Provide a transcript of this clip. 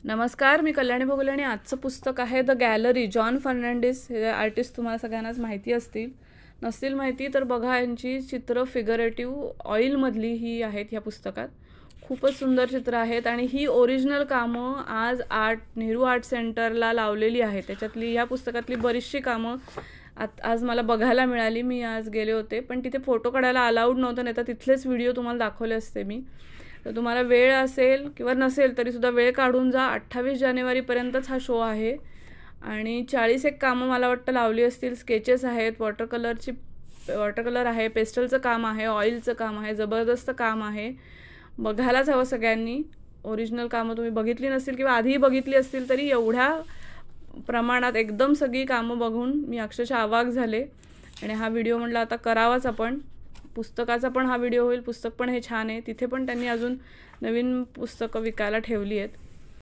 नमस्कार, मी कल्याणी भोगले आणि आजचं पुस्तक आहे द गॅलरी. जॉन फर्नांडिस हे आर्टिस्ट तुम्हाला सगळ्यांनाच माहिती असतील. नसतील माहिती तर बघा, यांची चित्र फिगरेटिव्ह ऑइलमधली ही आहेत ह्या पुस्तकात. खूपच सुंदर चित्र आहेत आणि ही ओरिजिनल कामं आज नेहरू आर्ट सेंटरला लावलेली आहेत. त्याच्यातली ह्या पुस्तकातली बरीचशी कामं आज मला बघायला मिळाली. मी आज गेले होते, पण तिथे फोटो काढायला अलाउड नव्हतं, नाही तर तिथलेच व्हिडिओ तुम्हाला दाखवले असते मी. तर तुम्हाला वेळ असेल किंवा नसेल तरीसुद्धा वेळ काढून जा. 28 जानेवारीपर्यंतच हा शो आहे आणि 40 एक कामं मला वाटतं लावली असतील. स्केचेस आहेत, वॉटर कलर आहे, पेस्टलचं काम आहे, ऑइलचं काम आहे, जबरदस्त काम आहे. बघायलाच हवं सगळ्यांनी. ओरिजिनल कामं तुम्ही बघितली नसतील किंवा आधीही बघितली असतील तरी एवढ्या प्रमाणात एकदम सगळी कामं बघून मी अक्षरशः अवाक झाले आणि हा व्हिडिओ म्हटलं आता करावाच आपण. पुस्तकाचा पण हा व्हिडिओ होईल. पुस्तक पण हे छान आहे. तिथे पण त्यांनी अजून नवीन पुस्तकं विकायला ठेवली आहेत.